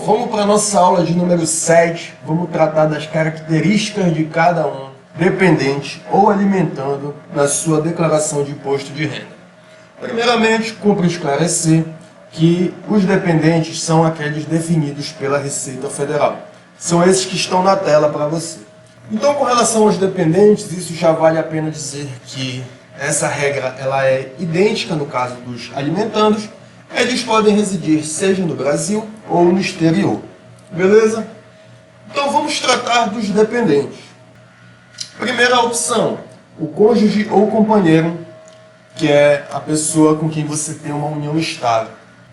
vamos para a nossa aula de número 7. Vamos tratar das características de cada um, dependente ou alimentando, na sua declaração de imposto de renda. Primeiramente, cumpre esclarecer que os dependentes são aqueles definidos pela Receita Federal. São esses que estão na tela para você. Então, com relação aos dependentes, isso já vale a pena dizer que essa regra ela é idêntica no caso dos alimentandos. Eles podem residir seja no Brasil ou no exterior. Beleza? Então vamos tratar dos dependentes. Primeira opção, o cônjuge ou companheiro, que é a pessoa com quem você tem uma união estável.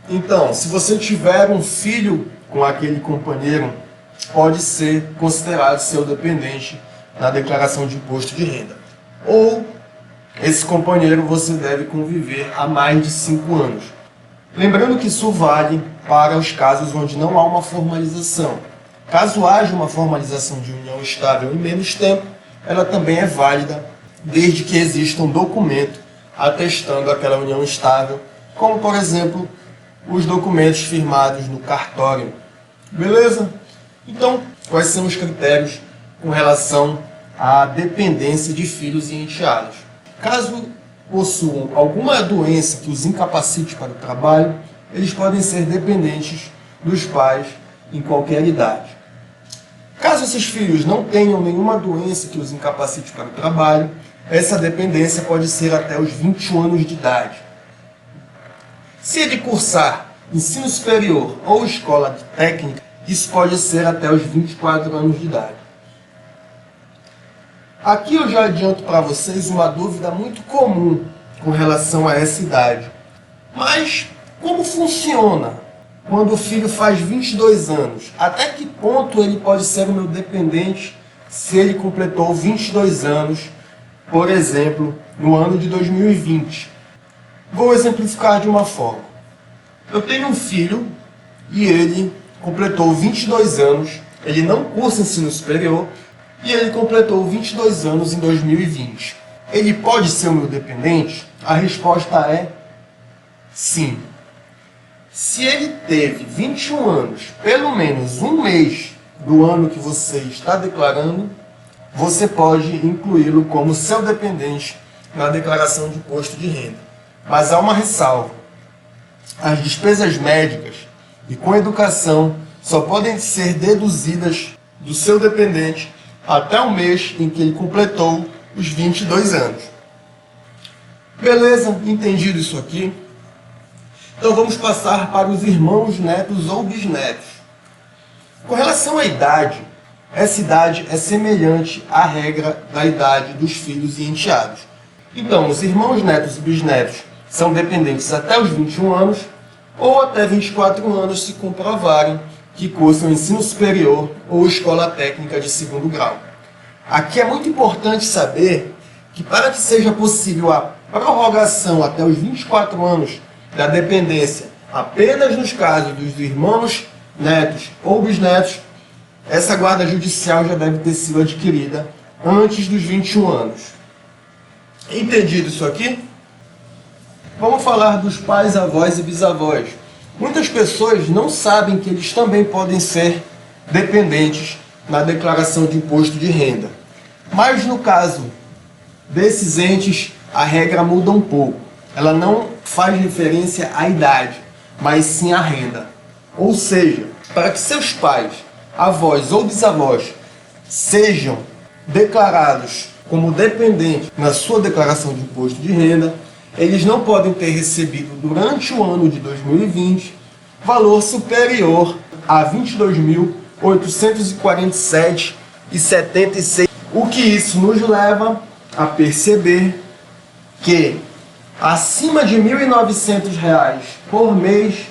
Então, se você tiver um filho com aquele companheiro, pode ser considerado seu dependente na declaração de imposto de renda. Ou esse companheiro você deve conviver há mais de 5 anos. Lembrando que isso vale para os casos onde não há uma formalização. Caso haja uma formalização de união estável em menos tempo, ela também é válida, desde que exista um documento atestando aquela união estável, como, por exemplo, os documentos firmados no cartório. Beleza? Então, quais são os critérios com relação à dependência de filhos e enteados? Caso possuam alguma doença que os incapacite para o trabalho, eles podem ser dependentes dos pais em qualquer idade. Caso esses filhos não tenham nenhuma doença que os incapacite para o trabalho, essa dependência pode ser até os 21 anos de idade. Se ele cursar ensino superior ou escola técnica, isso pode ser até os 24 anos de idade. Aqui eu já adianto para vocês uma dúvida muito comum com relação a essa idade. Mas como funciona quando o filho faz 22 anos? Até que ponto ele pode ser o meu dependente se ele completou 22 anos, por exemplo, no ano de 2020? Vou exemplificar de uma forma. Eu tenho um filho e ele completou 22 anos, ele não cursa ensino superior, e ele completou 22 anos em 2020. Ele pode ser o meu dependente? A resposta é sim. Se ele teve 21 anos, pelo menos um mês do ano que você está declarando, você pode incluí-lo como seu dependente na declaração de imposto de renda. Mas há uma ressalva. As despesas médicas e com educação só podem ser deduzidas do seu dependente até o mês em que ele completou os 22 anos. Beleza? Entendido isso aqui? Então vamos passar para os irmãos, netos ou bisnetos. Com relação à idade, essa idade é semelhante à regra da idade dos filhos e enteados. Então, os irmãos, netos e bisnetos são dependentes até os 21 anos ou até 24 anos se comprovarem que cursam ensino superior ou escola técnica de 2º grau. Aqui é muito importante saber que para que seja possível a prorrogação até os 24 anos da dependência apenas nos casos dos irmãos, netos ou bisnetos, essa guarda judicial já deve ter sido adquirida antes dos 21 anos. Entendido isso aqui? Vamos falar dos pais, avós e bisavós. Muitas pessoas não sabem que eles também podem ser dependentes na declaração de imposto de renda. Mas no caso desses entes, a regra muda um pouco. Ela não faz referência à idade, mas sim à renda. Ou seja, para que seus pais, avós ou bisavós sejam declarados como dependentes na sua declaração de imposto de renda, eles não podem ter recebido durante o ano de 2020 valor superior a R$ 22.847,76, o que isso nos leva a perceber que acima de R$ 1.900 por mês,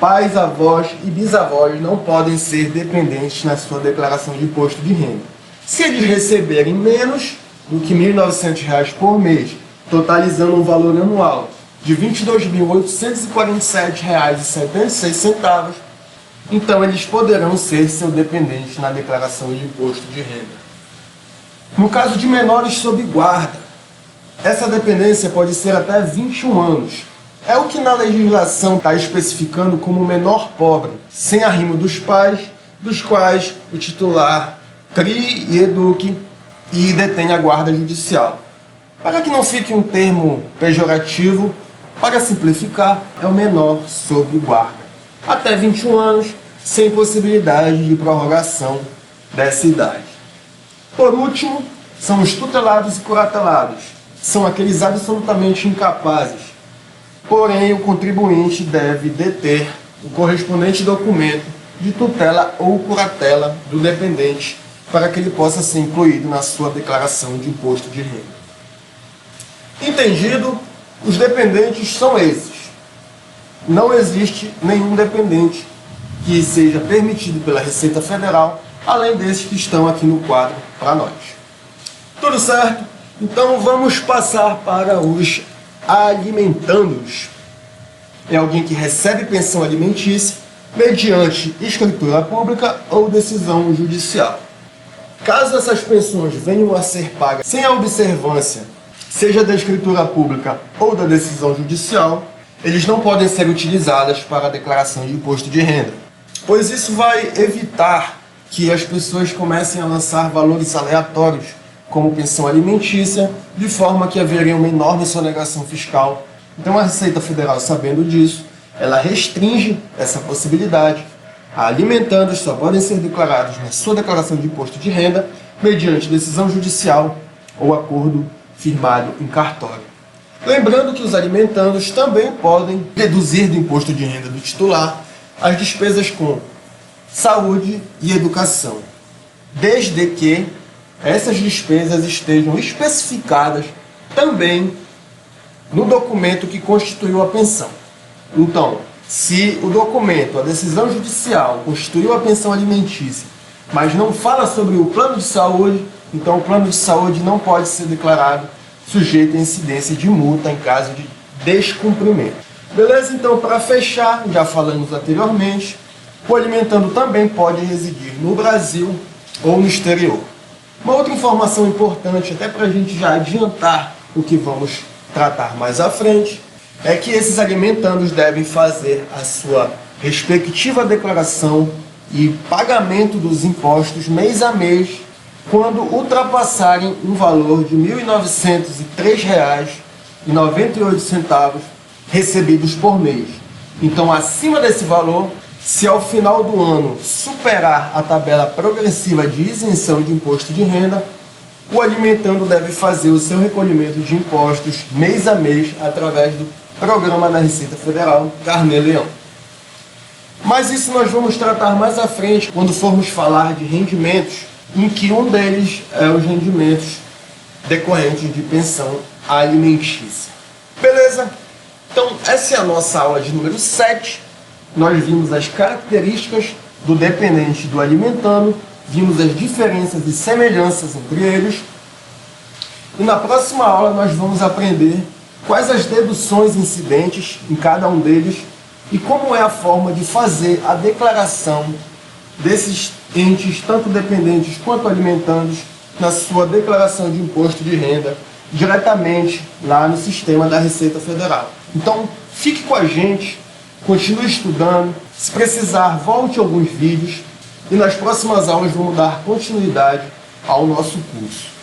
pais, avós e bisavós não podem ser dependentes na sua declaração de imposto de renda. Se eles receberem menos do que R$ 1.900 por mês, totalizando um valor anual de R$ 22.847,76, então eles poderão ser seu dependente na declaração de imposto de renda. No caso de menores sob guarda, essa dependência pode ser até 21 anos. É o que na legislação está especificando como menor pobre, sem arrimo dos pais, dos quais o titular crie e eduque e detenha a guarda judicial. Para que não fique um termo pejorativo, para simplificar, é o menor sob guarda. Até 21 anos, sem possibilidade de prorrogação dessa idade. Por último, são os tutelados e curatelados. São aqueles absolutamente incapazes. Porém, o contribuinte deve deter o correspondente documento de tutela ou curatela do dependente para que ele possa ser incluído na sua declaração de imposto de renda. Entendido, os dependentes são esses. Não existe nenhum dependente que seja permitido pela Receita Federal, além desses que estão aqui no quadro para nós. Tudo certo? Então vamos passar para os alimentandos. É alguém que recebe pensão alimentícia mediante escritura pública ou decisão judicial. Caso essas pensões venham a ser pagas sem a observância, seja da escritura pública ou da decisão judicial, eles não podem ser utilizadas para a declaração de imposto de renda, pois isso vai evitar que as pessoas comecem a lançar valores aleatórios, como pensão alimentícia, de forma que haveria uma enorme sonegação fiscal. Então a Receita Federal, sabendo disso, ela restringe essa possibilidade. Alimentandos só podem ser declarados na sua declaração de imposto de renda mediante decisão judicial ou acordo firmado em cartório. Lembrando que os alimentandos também podem deduzir do imposto de renda do titular as despesas com saúde e educação, desde que essas despesas estejam especificadas também no documento que constituiu a pensão. Então, se o documento, a decisão judicial, constituiu a pensão alimentícia, mas não fala sobre o plano de saúde, então o plano de saúde não pode ser declarado sujeito à incidência de multa em caso de descumprimento. Beleza? Então, para fechar, já falamos anteriormente, o alimentando também pode residir no Brasil ou no exterior. Uma outra informação importante, até para a gente já adiantar o que vamos tratar mais à frente, é que esses alimentandos devem fazer a sua respectiva declaração e pagamento dos impostos mês a mês quando ultrapassarem um valor de R$ 1.903,98 recebidos por mês. Então, acima desse valor, se ao final do ano superar a tabela progressiva de isenção de imposto de renda, o alimentando deve fazer o seu recolhimento de impostos mês a mês através do programa da Receita Federal Carnê-Leão. Mas isso nós vamos tratar mais à frente, quando formos falar de rendimentos, em que um deles é os rendimentos decorrentes de pensão alimentícia. Beleza? Então, essa é a nossa aula de número 7. Nós vimos as características do dependente e do alimentando, vimos as diferenças e semelhanças entre eles. E na próxima aula nós vamos aprender quais as deduções incidentes em cada um deles e como é a forma de fazer a declaração desses entes, tanto dependentes quanto alimentandos, na sua declaração de imposto de renda, diretamente lá no sistema da Receita Federal. Então, fique com a gente, continue estudando, se precisar, volte alguns vídeos e nas próximas aulas vamos dar continuidade ao nosso curso.